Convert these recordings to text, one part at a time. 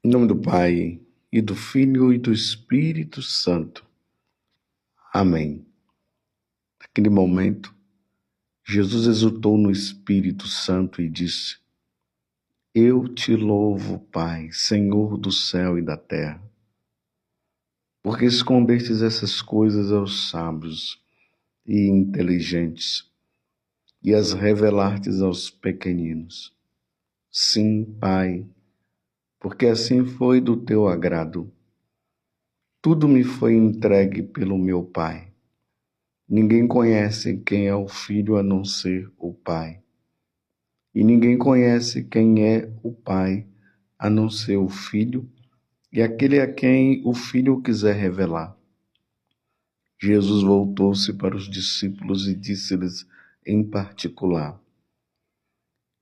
Em nome do Pai, e do Filho, e do Espírito Santo. Amém. Naquele momento, Jesus exultou no Espírito Santo e disse: Eu te louvo, Pai, Senhor do céu e da terra, porque escondestes essas coisas aos sábios e inteligentes e as revelastes aos pequeninos. Sim, Pai, porque assim foi do teu agrado. Tudo me foi entregue pelo meu Pai. Ninguém conhece quem é o Filho a não ser o Pai. E ninguém conhece quem é o Pai a não ser o Filho e aquele a quem o Filho quiser revelar. Jesus voltou-se para os discípulos e disse-lhes em particular: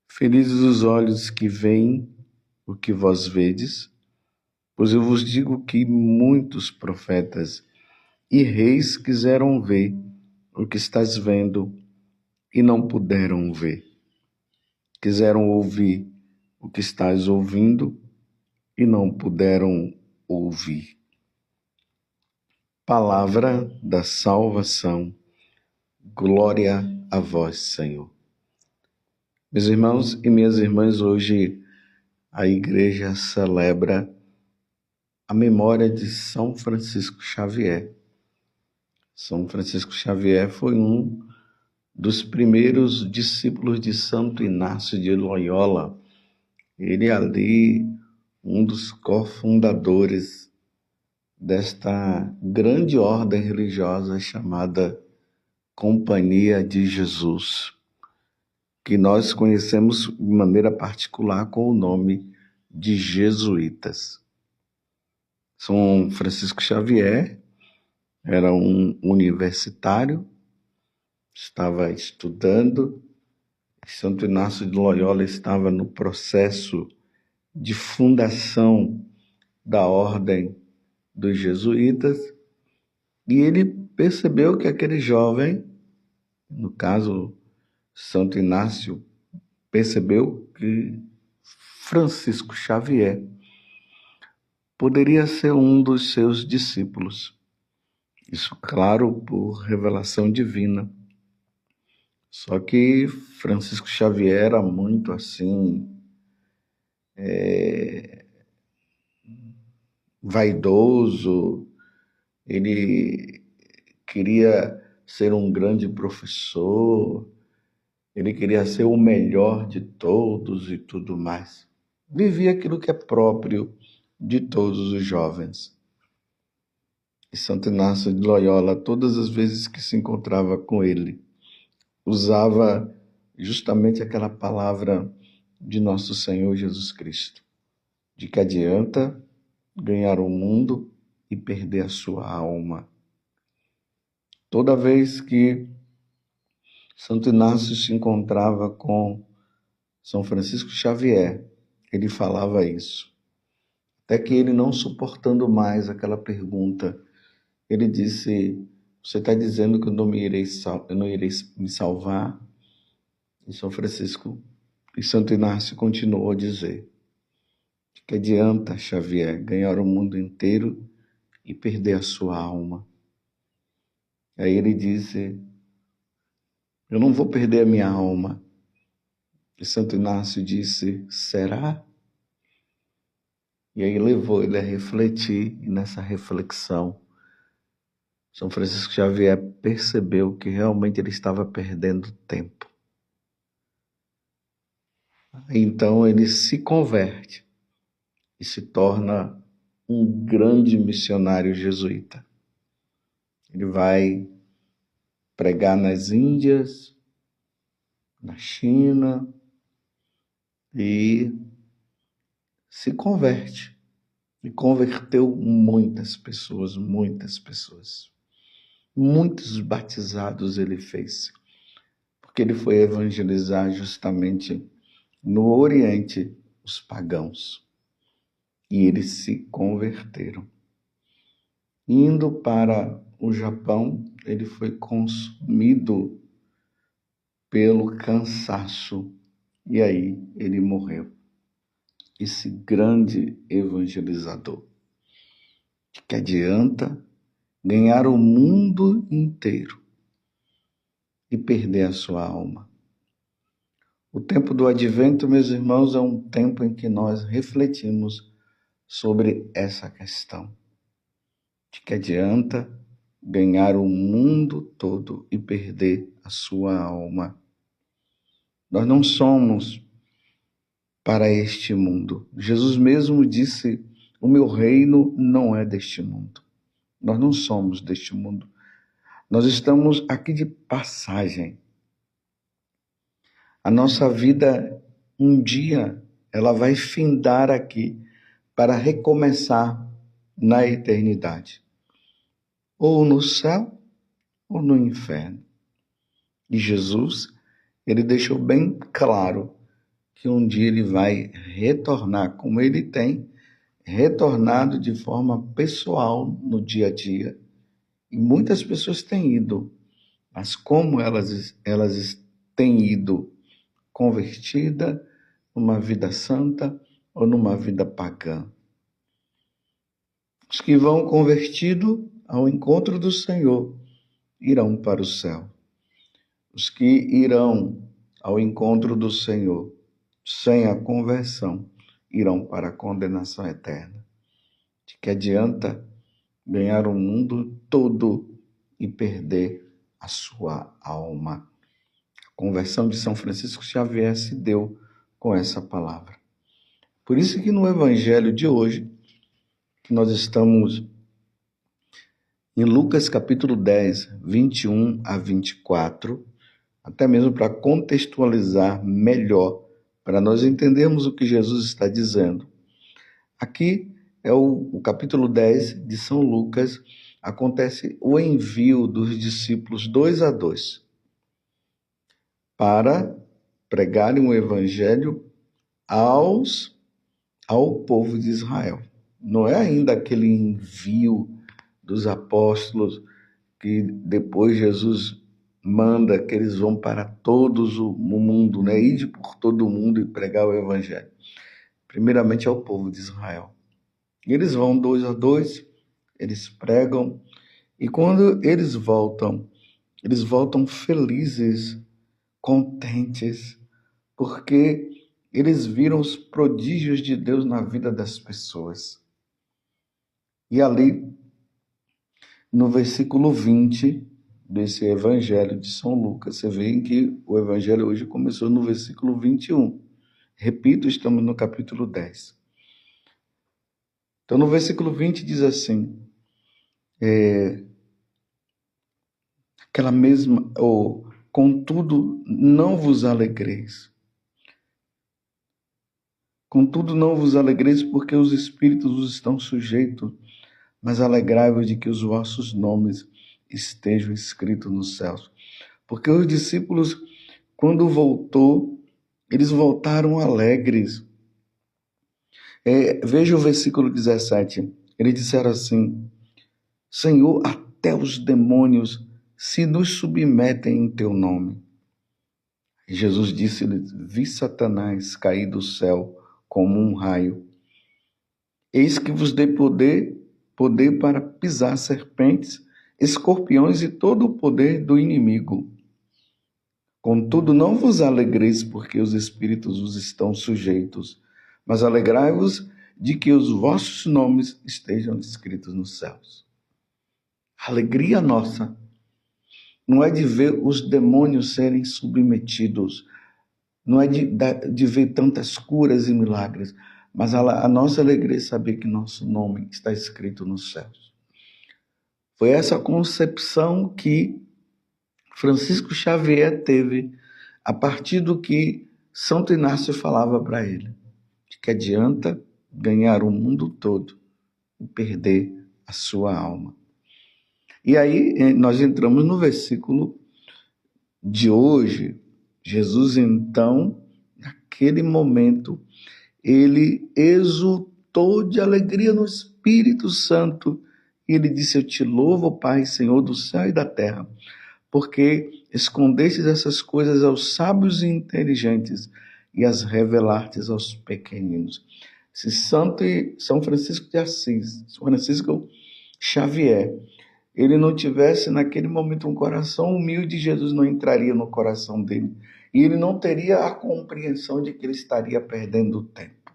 Felizes os olhos que veem o que vós vedes, pois eu vos digo que muitos profetas e reis quiseram ver o que estás vendo e não puderam ver. Quiseram ouvir o que estás ouvindo e não puderam ouvir. Palavra da salvação. Glória a vós, Senhor. Meus irmãos e minhas irmãs, hoje a igreja celebra a memória de São Francisco Xavier. São Francisco Xavier foi um dos primeiros discípulos de Santo Inácio de Loyola. Ele ali, um dos cofundadores desta grande ordem religiosa chamada Companhia de Jesus, que nós conhecemos de maneira particular com o nome de jesuítas. São Francisco Xavier era um universitário, estava estudando. Santo Inácio de Loyola estava no processo de fundação da ordem dos jesuítas, e ele percebeu que aquele jovem, no caso Santo Inácio, percebeu que Francisco Xavier poderia ser um dos seus discípulos. Isso, claro, por revelação divina. Só que Francisco Xavier era muito assim, vaidoso. Ele queria ser um grande professor, ele queria ser o melhor de todos e tudo mais. Vivia aquilo que é próprio de todos os jovens. E Santo Inácio de Loyola, todas as vezes que se encontrava com ele, usava justamente aquela palavra de nosso Senhor Jesus Cristo: de que adianta ganhar o mundo e perder a sua alma. Toda vez que Santo Inácio se encontrava com São Francisco Xavier, ele falava isso. Até que ele, não suportando mais aquela pergunta, ele disse: você está dizendo que eu não irei me salvar? E São Francisco e Santo Inácio continuou a dizer: de que adianta, Xavier, ganhar o mundo inteiro e perder a sua alma? Aí ele disse: eu não vou perder a minha alma. E Santo Inácio disse: será? E aí levou ele a refletir, e nessa reflexão, São Francisco Xavier percebeu que realmente ele estava perdendo tempo. Então ele se converte e se torna um grande missionário jesuíta. Ele vai pregar nas Índias, na China, e se converte. E converteu muitas pessoas, muitas pessoas. Muitos batizados ele fez, porque ele foi evangelizar justamente no Oriente os pagãos. E eles se converteram. Indo para o Japão, ele foi consumido pelo cansaço, e aí ele morreu. esse grande evangelizador. De que adianta ganhar o mundo inteiro e perder a sua alma? O tempo do advento, meus irmãos, é um tempo em que nós refletimos sobre essa questão. De que adianta ganhar o mundo todo e perder a sua alma? Nós não somos para este mundo. Jesus mesmo disse: o meu reino não é deste mundo. Nós não somos deste mundo. Nós estamos aqui de passagem. A nossa vida, um dia, ela vai findar aqui para recomeçar na eternidade. Ou no céu, ou no inferno. E Jesus, ele deixou bem claro que um dia ele vai retornar, como ele tem retornado de forma pessoal no dia a dia. E muitas pessoas têm ido, mas como elas têm ido convertida numa vida santa ou numa vida pagã? Os que vão convertido ao encontro do Senhor irão para o céu. Os que irão ao encontro do Senhor sem a conversão irão para a condenação eterna. De que adianta ganhar o mundo todo e perder a sua alma? A conversão de São Francisco Xavier se deu com essa palavra. Por isso que no Evangelho de hoje, que nós estamos em Lucas capítulo 10, 21 a 24, até mesmo para contextualizar melhor, para nós entendermos o que Jesus está dizendo. Aqui é o capítulo 10 de São Lucas, acontece o envio dos discípulos 2 a 2 para pregarem o evangelho ao povo de Israel. Não é ainda aquele envio dos apóstolos que depois Jesus manda que eles vão para todos o mundo, né? Ir por todo o mundo e pregar o evangelho. Primeiramente ao povo de Israel. Eles vão 2 a 2, eles pregam, e quando eles voltam felizes, contentes, porque eles viram os prodígios de Deus na vida das pessoas. E ali, no versículo 20 desse evangelho de São Lucas, você vê que o evangelho hoje começou no versículo 21. Repito, estamos no capítulo 10. Então, no versículo 20 diz assim, contudo, não vos alegreis. Contudo, não vos alegreis porque os espíritos vos estão sujeitos, mas alegrai-vos de que os vossos nomes estejam escritos nos céus. Porque os discípulos, quando voltou, eles voltaram alegres. Veja o versículo 17. Eles disseram assim: Senhor, até os demônios se nos submetem em teu nome. E Jesus disse-lhes: Vi Satanás cair do céu como um raio. Eis que vos dei poder para pisar serpentes, escorpiões e todo o poder do inimigo. Contudo, não vos alegreis porque os espíritos vos estão sujeitos, mas alegrai-vos de que os vossos nomes estejam escritos nos céus. A alegria nossa não é de ver os demônios serem submetidos, não é de ver tantas curas e milagres, mas a nossa alegria é saber que nosso nome está escrito nos céus. Foi essa concepção que Francisco Xavier teve a partir do que Santo Inácio falava para ele, de que adianta ganhar o mundo todo e perder a sua alma. E aí nós entramos no versículo de hoje. Jesus, então, naquele momento, ele exultou de alegria no Espírito Santo e ele disse: eu te louvo, Pai, Senhor do céu e da terra, porque escondestes essas coisas aos sábios e inteligentes e as revelastes aos pequeninos. Se Santo e São Francisco de Assis, São Francisco Xavier, ele não tivesse naquele momento um coração humilde, Jesus não entraria no coração dele. E ele não teria a compreensão de que ele estaria perdendo o tempo.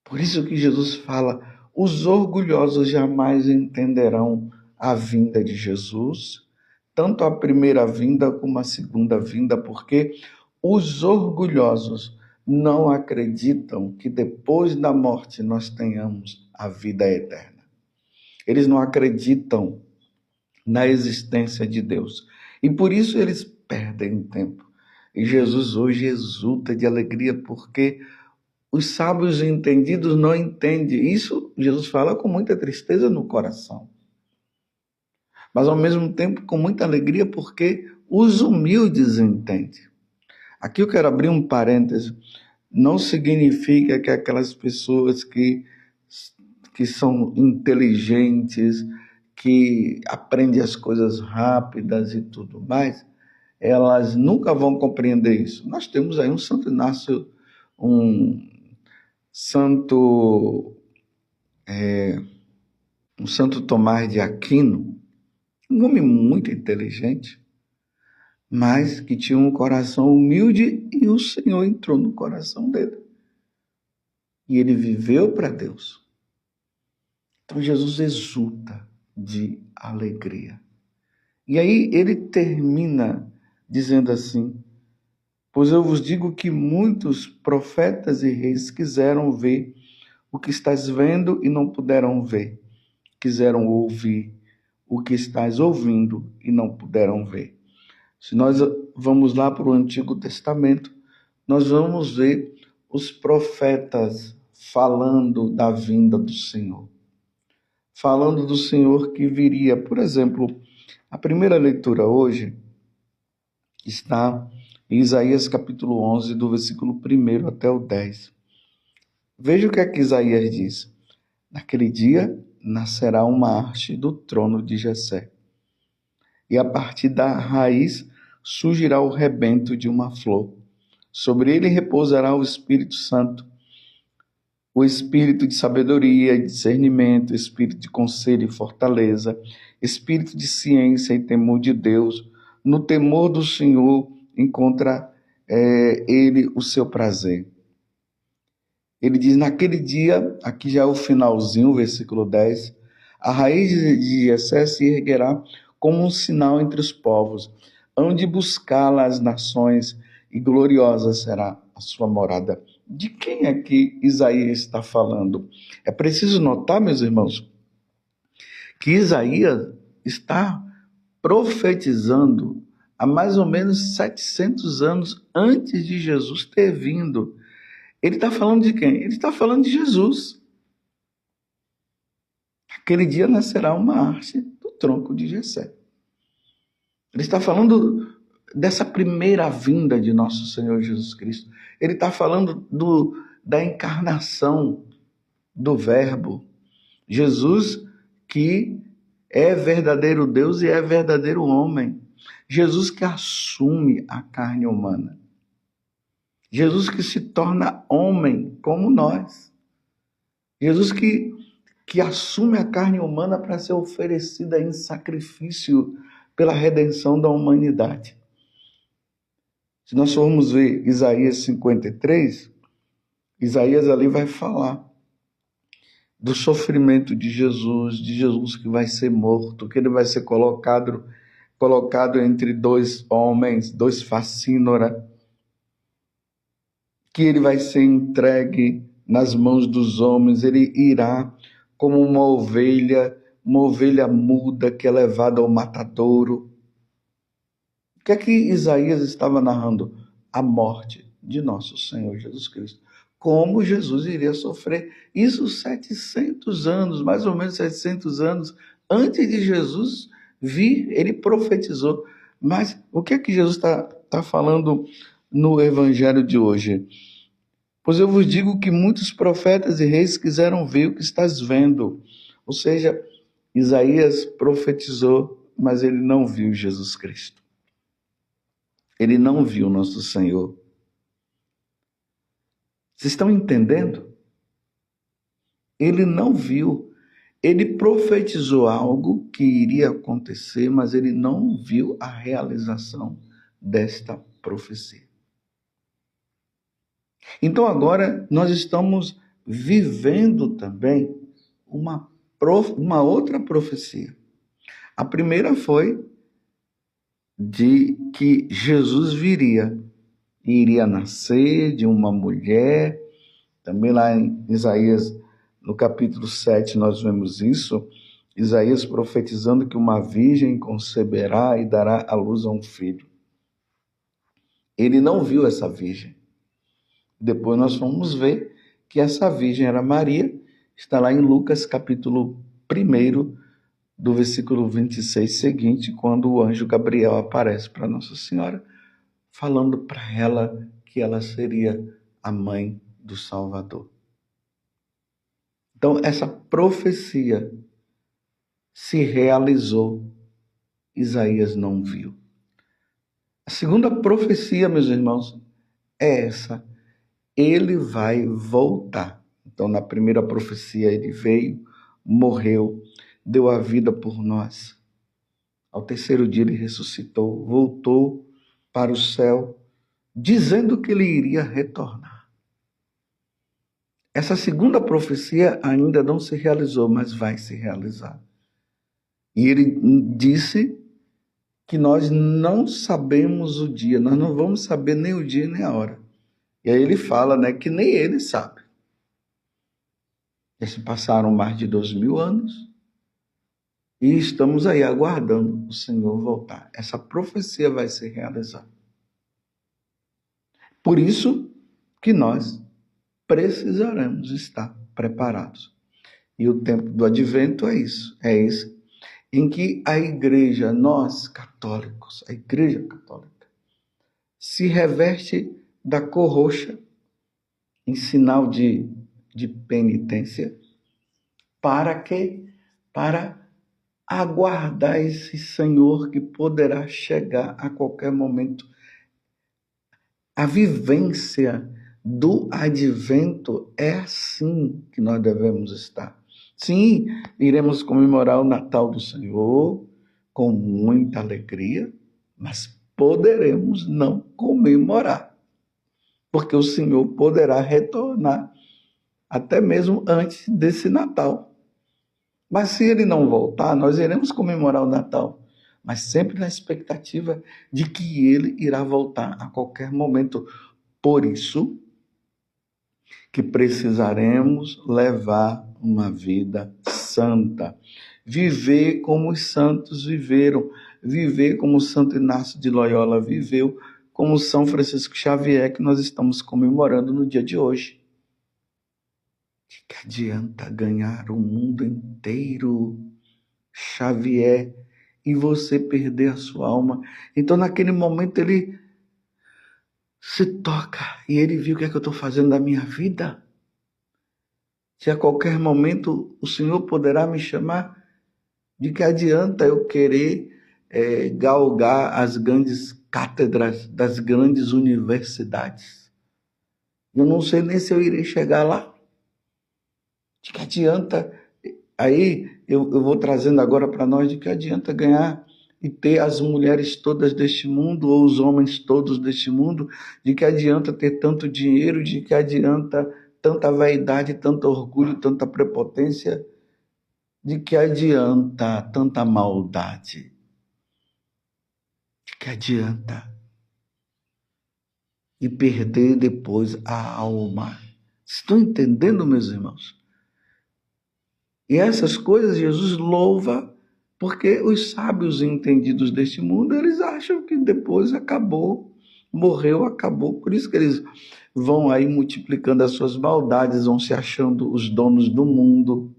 Por isso que Jesus fala, os orgulhosos jamais entenderão a vinda de Jesus, tanto a primeira vinda como a segunda vinda, porque os orgulhosos não acreditam que depois da morte nós tenhamos a vida eterna. Eles não acreditam na existência de Deus. E por isso eles perdem tempo. E Jesus hoje exulta de alegria porque os sábios entendidos não entendem. Isso Jesus fala com muita tristeza no coração. Mas ao mesmo tempo com muita alegria porque os humildes entendem. Aqui eu quero abrir um parêntese. Não significa que aquelas pessoas que são inteligentes, que aprendem as coisas rápidas e tudo mais, elas nunca vão compreender isso. Nós temos aí um Santo Inácio, um Santo Tomás de Aquino, um homem muito inteligente, mas que tinha um coração humilde e o Senhor entrou no coração dele. E ele viveu para Deus. Então Jesus exulta de alegria. E aí ele termina dizendo assim, pois eu vos digo que muitos profetas e reis quiseram ver o que estás vendo e não puderam ver. Quiseram ouvir o que estás ouvindo e não puderam ver. Se nós vamos lá para o Antigo Testamento, nós vamos ver os profetas falando da vinda do Senhor. Falando do Senhor que viria. Por exemplo, a primeira leitura hoje está em Isaías capítulo 11, do versículo 1 até o 10. Veja o que é que Isaías diz. Naquele dia nascerá uma haste do trono de Jessé, e a partir da raiz surgirá o rebento de uma flor. Sobre ele repousará o Espírito Santo, o espírito de sabedoria e discernimento, espírito de conselho e fortaleza, espírito de ciência e temor de Deus. No temor do Senhor encontra ele o seu prazer. Ele diz, naquele dia, aqui já é o finalzinho, versículo 10, a raiz de Jessé se erguerá como um sinal entre os povos, hão de buscá-la as nações, e gloriosa será a sua morada. De quem é que Isaías está falando? É preciso notar, meus irmãos, que Isaías está profetizando há mais ou menos 700 anos antes de Jesus ter vindo. Ele está falando de quem? Ele está falando de Jesus. Aquele dia nascerá uma haste do tronco de Jessé. Ele está falando dessa primeira vinda de nosso Senhor Jesus Cristo. Ele está falando da encarnação do Verbo. Jesus que é verdadeiro Deus e é verdadeiro homem. Jesus que assume a carne humana. Jesus que se torna homem como nós. Jesus que assume a carne humana para ser oferecida em sacrifício pela redenção da humanidade. Se nós formos ver Isaías 53, Isaías ali vai falar do sofrimento de Jesus que vai ser morto, que ele vai ser colocado entre dois homens, dois facínora, que ele vai ser entregue nas mãos dos homens, ele irá como uma ovelha muda que é levada ao matadouro. O que é que Isaías estava narrando? A morte de nosso Senhor Jesus Cristo. Como Jesus iria sofrer. Isso 700 anos, mais ou menos 700 anos antes de Jesus vir, ele profetizou. Mas o que é que Jesus está falando no evangelho de hoje? Pois eu vos digo que muitos profetas e reis quiseram ver o que estás vendo. Ou seja, Isaías profetizou, mas ele não viu Jesus Cristo. Ele não viu nosso Senhor. Vocês estão entendendo? Ele não viu. Ele profetizou algo que iria acontecer, mas ele não viu a realização desta profecia. Então agora nós estamos vivendo também uma outra profecia. A primeira foi de que Jesus viria, iria nascer de uma mulher. Também lá em Isaías, no capítulo 7, nós vemos isso. Isaías profetizando que uma virgem conceberá e dará à luz a um filho. Ele não viu essa virgem. Depois nós vamos ver que essa virgem era Maria. Está lá em Lucas capítulo 1, do versículo 26 seguinte, quando o anjo Gabriel aparece para Nossa Senhora, falando para ela que ela seria a mãe do Salvador. Então, essa profecia se realizou. Isaías não viu. A segunda profecia, meus irmãos, é essa. Ele vai voltar. Então, na primeira profecia, ele veio, morreu, deu a vida por nós. Ao terceiro dia, ele ressuscitou, voltou para o céu, dizendo que ele iria retornar. Essa segunda profecia ainda não se realizou, mas vai se realizar. E ele disse que nós não sabemos o dia, nós não vamos saber nem o dia nem a hora. E aí ele fala, né, que nem ele sabe. Já se passaram mais de 2000 anos e estamos aí aguardando o Senhor voltar. Essa profecia vai se realizar. Por isso que nós precisaremos estar preparados. E o tempo do advento é isso, é esse em que a igreja, nós católicos, a igreja católica, se reveste da cor roxa em sinal de penitência. Para quê? Para aguardar esse Senhor que poderá chegar a qualquer momento. A vivência do advento é assim que nós devemos estar. Sim, iremos comemorar o Natal do Senhor com muita alegria, mas poderemos não comemorar, porque o Senhor poderá retornar até mesmo antes desse Natal. Mas se ele não voltar, nós iremos comemorar o Natal, mas sempre na expectativa de que ele irá voltar a qualquer momento. Por isso que precisaremos levar uma vida santa, viver como os santos viveram, viver como Santo Inácio de Loyola viveu, como São Francisco Xavier, que nós estamos comemorando no dia de hoje. Que adianta ganhar o mundo inteiro, Xavier, e você perder a sua alma? Então, naquele momento, ele se toca e ele viu o que é que eu estou fazendo da minha vida. Se a qualquer momento o Senhor poderá me chamar, de que adianta eu querer galgar as grandes cátedras das grandes universidades? Eu não sei nem se eu irei chegar lá. De que adianta? Aí eu vou trazendo agora para nós, de que adianta ganhar e ter as mulheres todas deste mundo, ou os homens todos deste mundo, de que adianta ter tanto dinheiro, de que adianta tanta vaidade, tanto orgulho, tanta prepotência, de que adianta tanta maldade, de que adianta, e perder depois a alma. Estão entendendo, meus irmãos? E essas coisas Jesus louva, porque os sábios entendidos deste mundo, eles acham que depois acabou, morreu, acabou. Por isso que eles vão aí multiplicando as suas maldades, vão se achando os donos do mundo,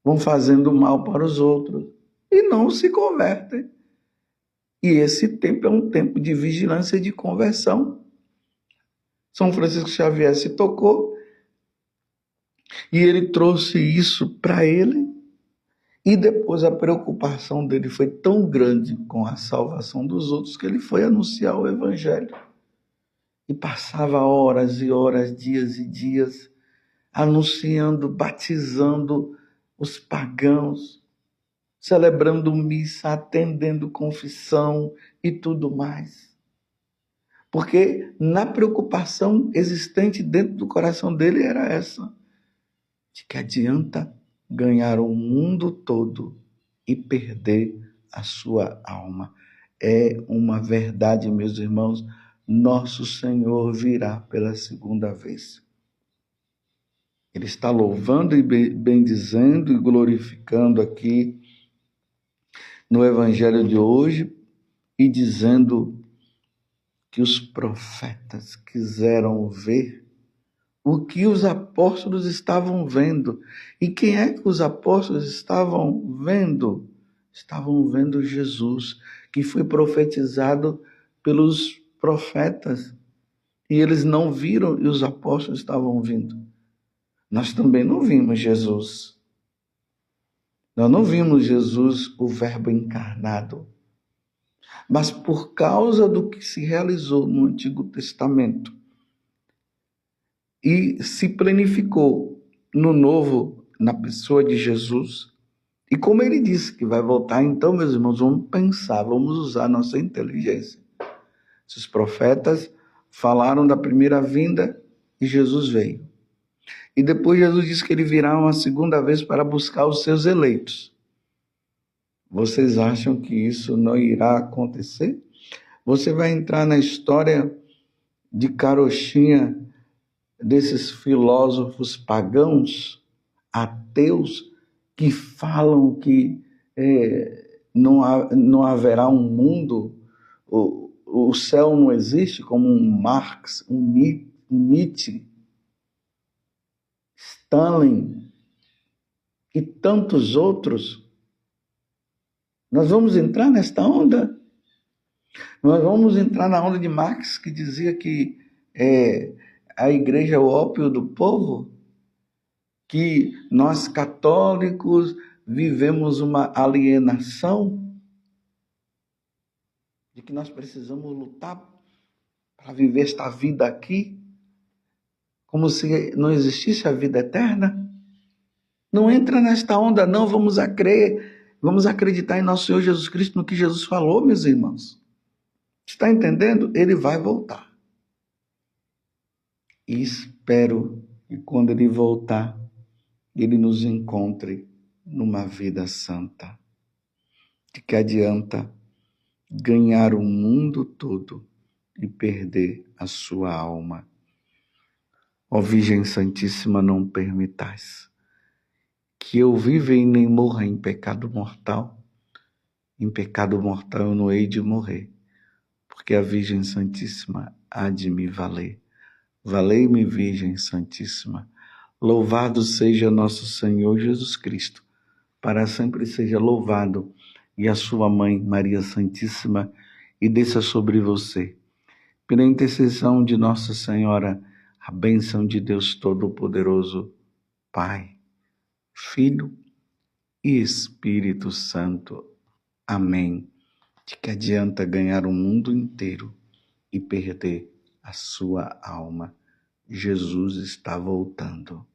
vão fazendo mal para os outros e não se convertem. E esse tempo é um tempo de vigilância e de conversão. São Francisco Xavier se tocou e ele trouxe isso para ele. E depois a preocupação dele foi tão grande com a salvação dos outros que ele foi anunciar o Evangelho. e passava horas e horas, dias e dias, anunciando, batizando os pagãos, celebrando missa, atendendo confissão e tudo mais. Porque na preocupação existente dentro do coração dele era essa: de que adianta ganhar o mundo todo e perder a sua alma. É uma verdade, meus irmãos, nosso Senhor virá pela segunda vez. Ele está louvando e bendizendo e glorificando aqui no Evangelho de hoje e dizendo que os profetas quiseram ver o que os apóstolos estavam vendo. E quem é que os apóstolos estavam vendo? Estavam vendo Jesus, que foi profetizado pelos profetas. E eles não viram e os apóstolos estavam vindo. Nós também não vimos Jesus. Nós não vimos Jesus, o Verbo encarnado. Mas por causa do que se realizou no Antigo Testamento e se planificou no Novo, na pessoa de Jesus, e como ele disse que vai voltar, então, meus irmãos, vamos pensar, vamos usar nossa inteligência. Os profetas falaram da primeira vinda e Jesus veio. E depois Jesus disse que ele virá uma segunda vez para buscar os seus eleitos. Vocês acham que isso não irá acontecer? Você vai entrar na história de carochinha desses filósofos pagãos, ateus, que falam que não haverá um mundo, o céu não existe, como um Marx, um Nietzsche, Stalin e tantos outros. Nós vamos entrar nesta onda? Nós vamos entrar na onda de Marx, que dizia que a igreja é o ópio do povo? Que nós católicos vivemos uma alienação? De que nós precisamos lutar para viver esta vida aqui? Como se não existisse a vida eterna? Não entra nesta onda, não. Vamos acreditar em nosso Senhor Jesus Cristo, no que Jesus falou, meus irmãos. Está entendendo? Ele vai voltar. E espero que quando ele voltar, ele nos encontre numa vida santa. De que adianta ganhar o mundo todo e perder a sua alma? Ó Virgem Santíssima, não permitais que eu viva e nem morra em pecado mortal. Em pecado mortal eu não hei de morrer, porque a Virgem Santíssima há de me valer. Valei-me, Virgem Santíssima. Louvado seja nosso Senhor Jesus Cristo, para sempre seja louvado, e a sua mãe, Maria Santíssima, e desça sobre você, pela intercessão de Nossa Senhora, a bênção de Deus Todo-Poderoso, Pai, Filho e Espírito Santo. Amém. De que adianta ganhar o mundo inteiro e perder a sua alma? Jesus está voltando.